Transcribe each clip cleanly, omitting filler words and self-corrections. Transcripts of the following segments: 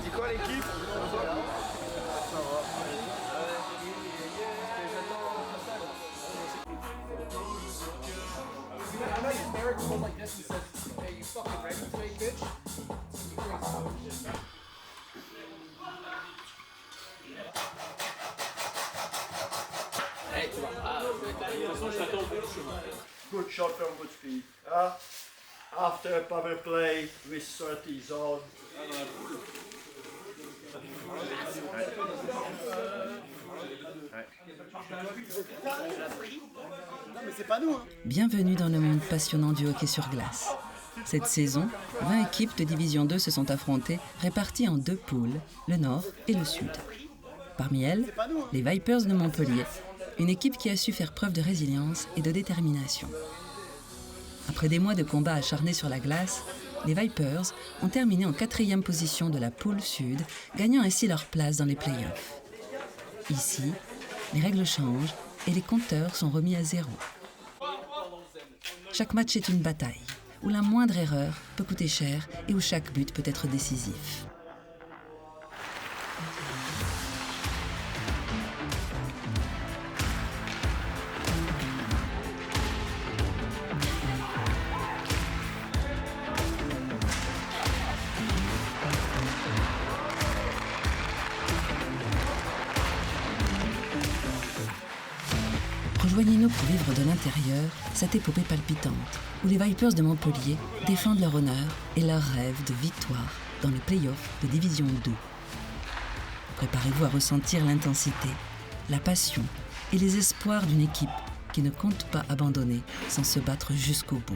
C'est quoi l'équipe? I know your parents go like this and says, "Hey, you fucking ready to make bitch?" You bring some shit. Hey, tu vas. De toute façon, je t'attends au bout du chemin. Good shot from good speed. After power play with 30 zone. Bienvenue dans le monde passionnant du hockey sur glace. Cette saison, 20 équipes de Division 2 se sont affrontées, réparties en deux poules, le Nord et le Sud. Parmi elles, les Vipers de Montpellier, une équipe qui a su faire preuve de résilience et de détermination. Après des mois de combats acharnés sur la glace, les Vipers ont terminé en 4e position de la poule Sud, gagnant ainsi leur place dans les playoffs. Ici, les règles changent et les compteurs sont remis à zéro. Chaque match est une bataille, où la moindre erreur peut coûter cher et où chaque but peut être décisif. Rejoignez-nous pour vivre de l'intérieur cette épopée palpitante où les Vipers de Montpellier défendent leur honneur et leur rêve de victoire dans les playoffs de Division 2. Préparez-vous à ressentir l'intensité, la passion et les espoirs d'une équipe qui ne compte pas abandonner sans se battre jusqu'au bout.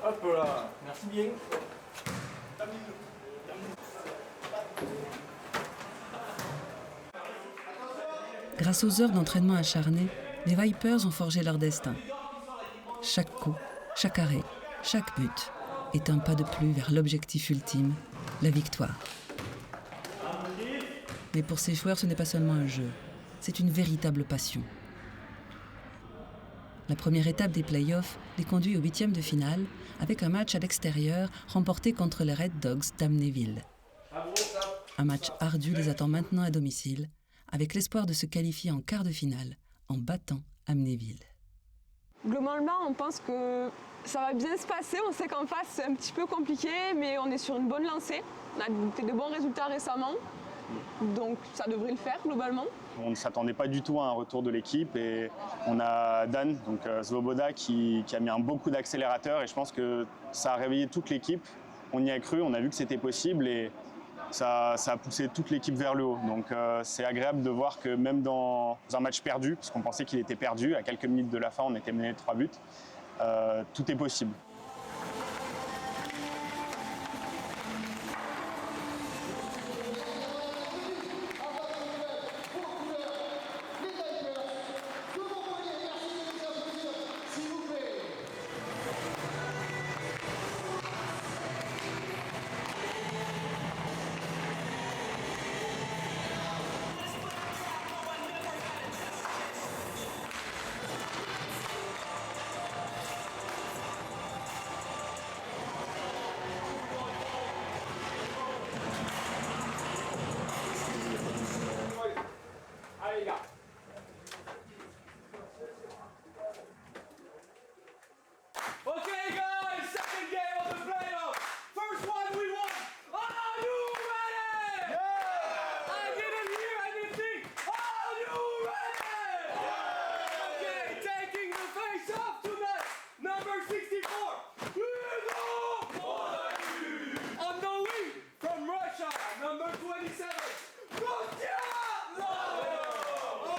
Hop là, merci bien. Grâce aux heures d'entraînement acharnées, les Vipers ont forgé leur destin. Chaque coup, chaque arrêt, chaque but est un pas de plus vers l'objectif ultime, la victoire. Mais pour ces joueurs, ce n'est pas seulement un jeu, c'est une véritable passion. La première étape des playoffs les conduit au 8e de finale avec un match à l'extérieur remporté contre les Red Dogs d'Amnéville. Un match ardu les attend maintenant à domicile, avec l'espoir de se qualifier en quart de finale en battant Amnéville. Globalement, on pense que ça va bien se passer. On sait qu'en face, c'est un petit peu compliqué, mais on est sur une bonne lancée. On a fait de bons résultats récemment, donc ça devrait le faire globalement. On ne s'attendait pas du tout à un retour de l'équipe et on a Dan, donc Svoboda, qui a mis un beau coup d'accélérateur et je pense que ça a réveillé toute l'équipe. On y a cru, on a vu que c'était possible et ça a poussé toute l'équipe vers le haut. Donc c'est agréable de voir que même dans un match perdu, parce qu'on pensait qu'il était perdu, à quelques minutes de la fin, on était mené de 3 buts, tout est possible. Okay, guys, second game of the playoff. First one we won. Are you ready? Yeah! I didn't hear anything. Are you ready? Yeah! Okay, taking the face off tonight. Number 64. Hugo! On the wing from Russia. Number 27. Rostya!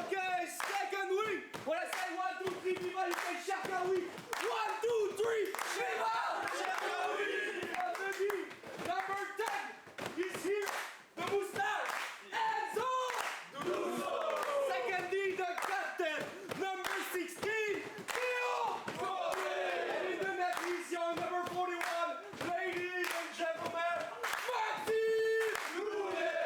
Okay, second wing. When I say 1, 2, 3, people, you say Shakawi. 1, 2, 3, Shiva! Number 10 is here, the moustache, Enzo! Second D, the captain, number 16, Theo! And in the net is young, number 41, ladies and gentlemen, Maxime Loulet!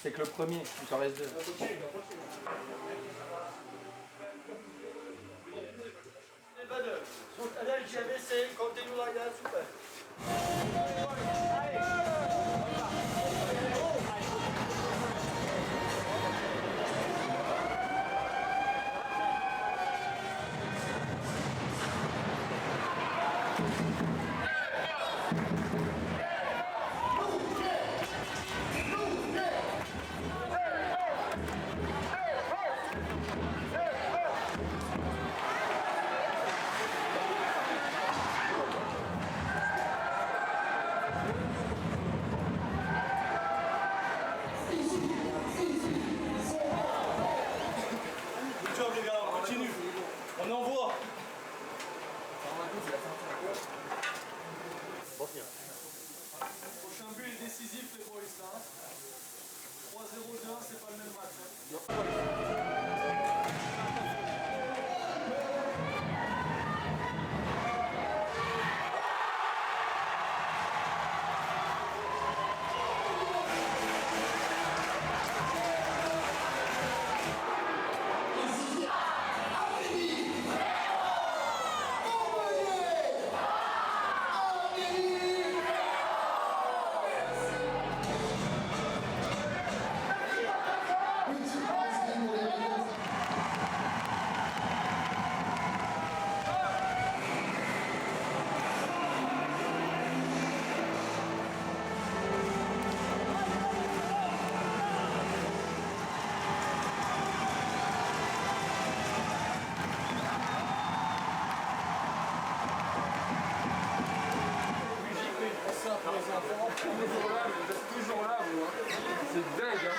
C'est que le premier, il t'en reste 2. LGBC, continue like that, super. Good job les gars, on continue. On envoie. Prochain but est décisif les boys là. 3-0-2, c'est pas le même match. C'est dingue, hein.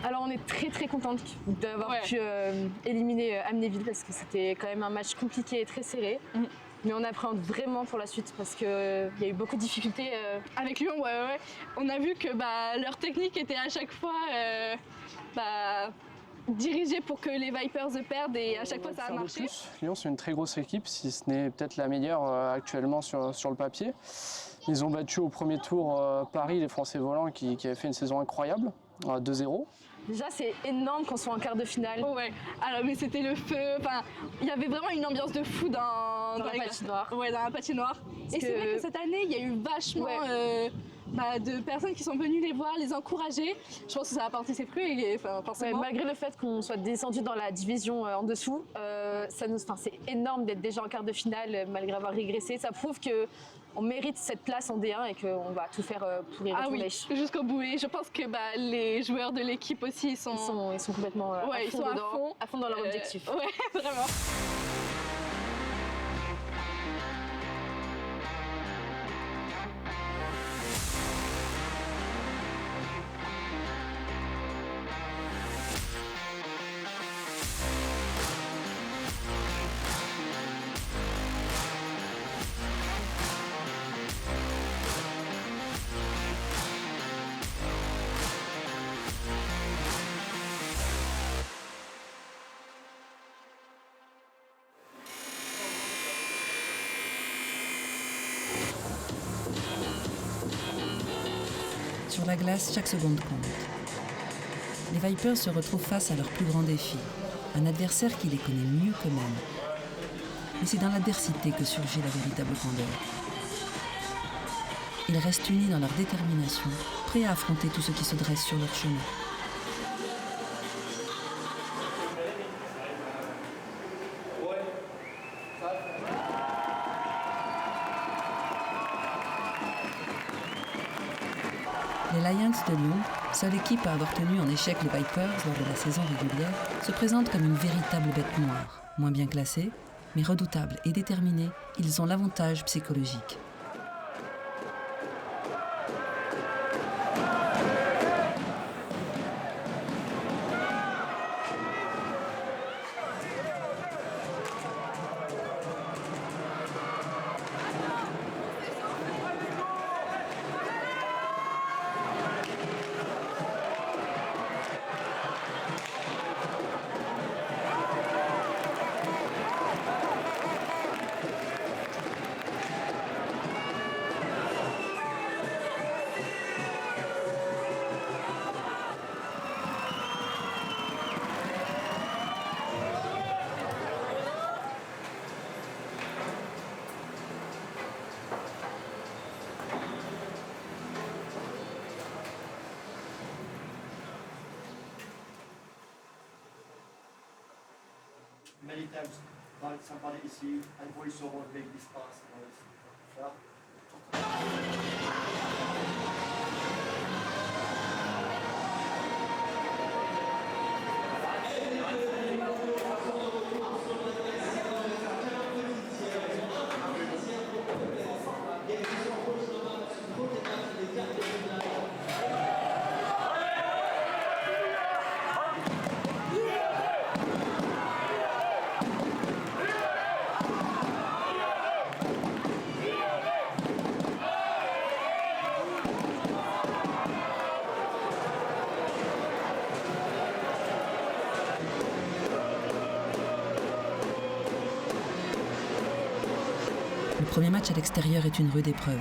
Alors on est très contente d'avoir pu éliminer Amnéville parce que c'était quand même un match compliqué et très serré. Mais on appréhende vraiment pour la suite parce qu'il y a eu beaucoup de difficultés. Avec Lyon, ouais. On a vu que leur technique était à chaque fois dirigée pour que les Vipers perdent et à chaque fois ça a marché. Lyon, c'est une très grosse équipe, si ce n'est peut-être la meilleure actuellement sur le papier. Ils ont battu au premier tour Paris, les Français volants, qui avaient fait une saison incroyable, 2-0. Déjà, c'est énorme qu'on soit en quart de finale. Oh ouais, alors mais c'était le feu, il y avait vraiment une ambiance de fou dans la patinoire. Ouais, dans la patinoire. Et c'est vrai que cette année, il y a eu vachement de personnes qui sont venues les voir, les encourager. Je pense que ça a porté ses fruits, et, forcément. Malgré le fait qu'on soit descendu dans la division en dessous, c'est énorme d'être déjà en quart de finale malgré avoir régressé. Ça prouve qu'on mérite cette place en D1 et qu'on va tout faire pour y retourner. Ah oui, jusqu'au bout. Et je pense que les joueurs de l'équipe aussi, ils sont complètement à fond dans leur objectif. Ouais, vraiment. Sur la glace, chaque seconde compte. Les Vipers se retrouvent face à leur plus grand défi, un adversaire qui les connaît mieux qu'eux-mêmes. Mais c'est dans l'adversité que surgit la véritable grandeur. Ils restent unis dans leur détermination, prêts à affronter tout ce qui se dresse sur leur chemin. Les Lions de Lyon, seule équipe à avoir tenu en échec les Vipers lors de la saison régulière, se présentent comme une véritable bête noire. Moins bien classés, mais redoutables et déterminés, ils ont l'avantage psychologique. Many times, somebody is here and voiceover make this pass. Yeah. Le premier match à l'extérieur est une rude épreuve.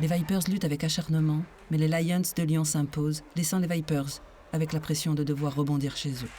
Les Vipers luttent avec acharnement, mais les Lions de Lyon s'imposent, laissant les Vipers avec la pression de devoir rebondir chez eux.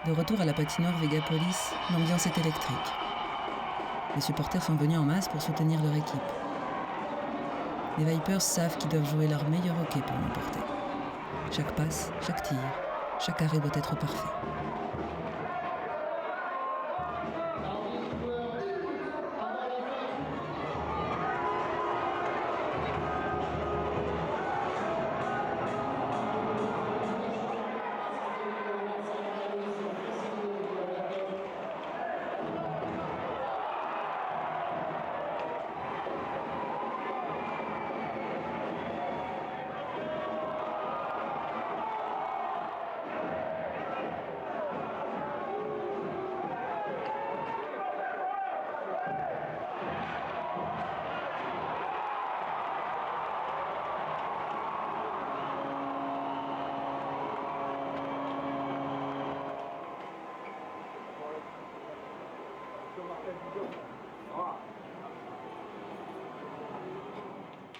De retour à la patinoire Vegapolis, l'ambiance est électrique. Les supporters sont venus en masse pour soutenir leur équipe. Les Vipers savent qu'ils doivent jouer leur meilleur hockey pour l'emporter. Chaque passe, chaque tir, chaque arrêt doit être parfait.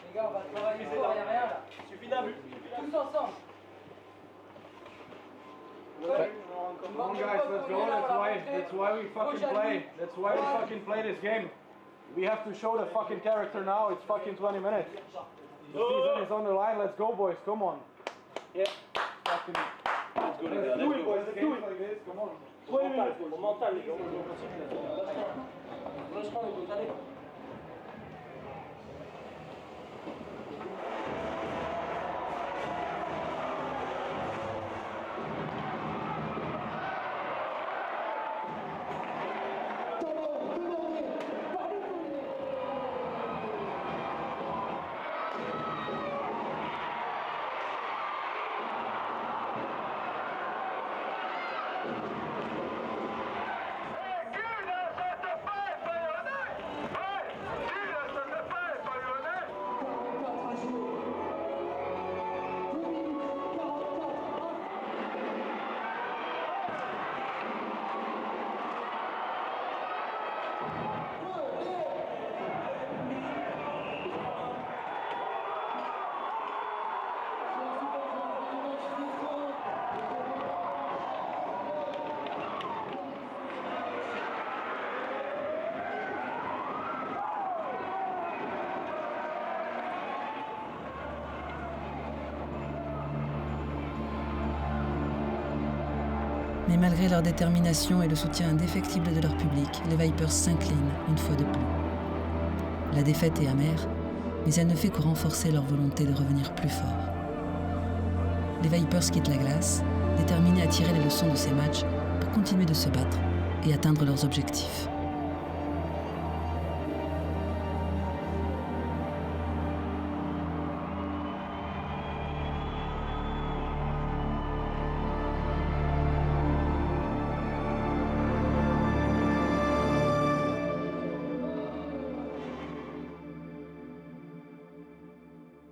Les gars, on va travailler fort, y'a rien là. Suffit d'un but. Tous ensemble. Come on, guys, let's go. That's why we fucking play. That's why we fucking play this game. We have to show the fucking character now. It's fucking 20 minutes. The season is on the line. Let's go, boys. Come on. Yeah. Fucking. Let's do it, boys. Let's do it like this. Come on. 20 minutes. Au mental, les gars. Mais malgré leur détermination et le soutien indéfectible de leur public, les Vipers s'inclinent une fois de plus. La défaite est amère, mais elle ne fait que renforcer leur volonté de revenir plus fort. Les Vipers quittent la glace, déterminés à tirer les leçons de ces matchs pour continuer de se battre et atteindre leurs objectifs.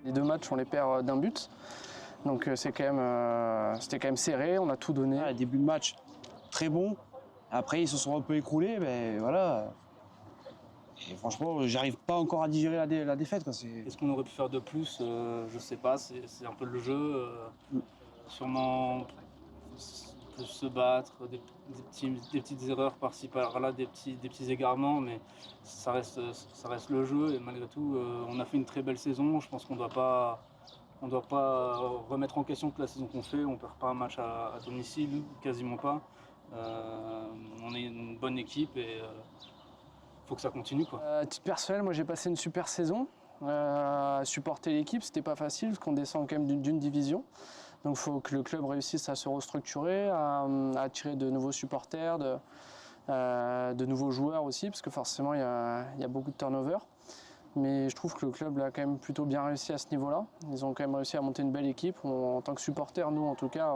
Les 2 matchs, on les perd d'un but. Donc c'était quand même serré, on a tout donné. Ouais, début de match très bon. Après, ils se sont un peu écroulés, mais voilà. Et franchement, j'arrive pas encore à digérer la défaite. Est-ce qu'on aurait pu faire de plus? Je sais pas, c'est un peu le jeu. Sûrement plus se battre, des petites erreurs par-ci par-là, des petits égarements, mais ça reste le jeu. Et malgré tout, on a fait une très belle saison. Je pense qu'on doit pas remettre en question toute la saison qu'on fait. On perd pas un match à domicile, quasiment pas. On est une bonne équipe et faut que ça continue, quoi. À titre personnel, moi j'ai passé une super saison. Supporter l'équipe, c'était pas facile parce qu'on descend quand même d'une division. Donc il faut que le club réussisse à se restructurer, à attirer de nouveaux supporters, de nouveaux joueurs aussi, parce que forcément il y a beaucoup de turnover. Mais je trouve que le club a quand même plutôt bien réussi à ce niveau-là. Ils ont quand même réussi à monter une belle équipe. En tant que supporters, nous en tout cas,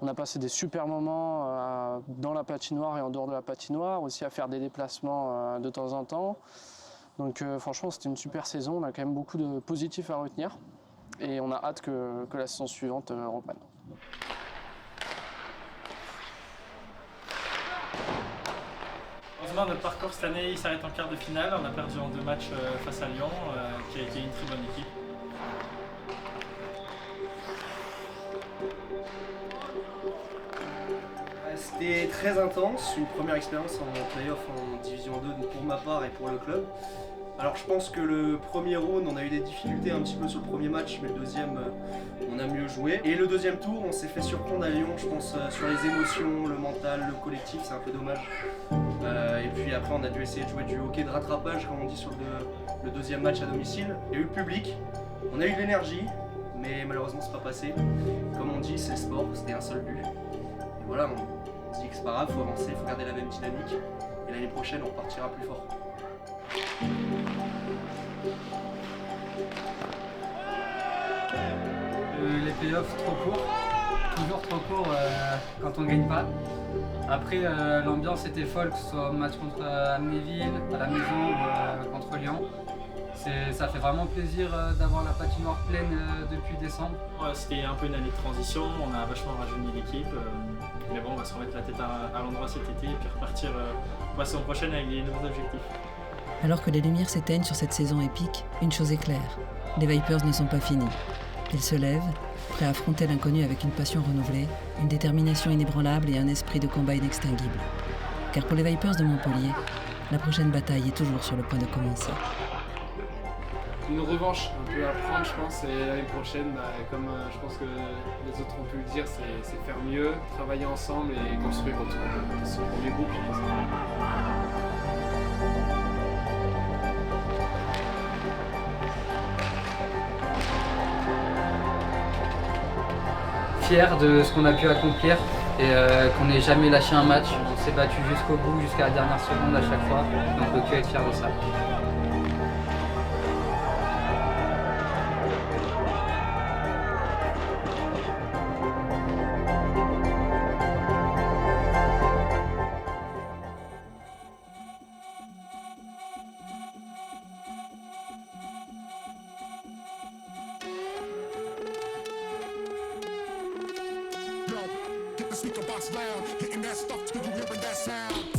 on a passé des super moments dans la patinoire et en dehors de la patinoire, aussi à faire des déplacements de temps en temps. Donc franchement, c'était une super saison. On a quand même beaucoup de positifs à retenir. Et on a hâte que la saison suivante reprenne. Heureusement, notre parcours cette année il s'arrête en quart de finale. On a perdu en 2 matchs face à Lyon, qui a été une très bonne équipe. C'était très intense, une première expérience en play-off en Division 2 pour ma part et pour le club. Alors je pense que le premier round, on a eu des difficultés un petit peu sur le premier match, mais le deuxième, on a mieux joué. Et le deuxième tour, on s'est fait surprendre à Lyon, je pense, sur les émotions, le mental, le collectif, c'est un peu dommage. Et puis après, on a dû essayer de jouer du hockey de rattrapage, comme on dit sur le deuxième match à domicile. Il y a eu le public, on a eu de l'énergie, mais malheureusement c'est pas passé. Comme on dit, c'est le sport, c'était un seul but. Et voilà, on se dit que c'est pas grave, faut avancer, faut garder la même dynamique. Et l'année prochaine, on repartira plus fort. Les playoffs trop courts, toujours trop courts quand on ne gagne pas. Après l'ambiance était folle, que ce soit au match contre Amnéville, à la maison ou contre Lyon. Ça fait vraiment plaisir d'avoir la patinoire pleine depuis décembre. Ouais, c'était un peu une année de transition, on a vachement rajeuni l'équipe. Mais bon, on va se remettre la tête à l'endroit cet été et puis repartir la saison prochaine avec des nouveaux objectifs. Alors que les lumières s'éteignent sur cette saison épique, une chose est claire, les Vipers ne sont pas finis. Ils se lèvent, prêts à affronter l'inconnu avec une passion renouvelée, une détermination inébranlable et un esprit de combat inextinguible. Car pour les Vipers de Montpellier, la prochaine bataille est toujours sur le point de commencer. Une revanche un peu à prendre, je pense, et l'année prochaine, comme je pense que les autres ont pu le dire, c'est faire mieux, travailler ensemble et construire autour de ce premier groupe. Fier de ce qu'on a pu accomplir et qu'on n'ait jamais lâché un match. On s'est battu jusqu'au bout, jusqu'à la dernière seconde à chaque fois. Et on peut que être fier de ça. Speaker box loud, hitting that stuff till you hearing that sound.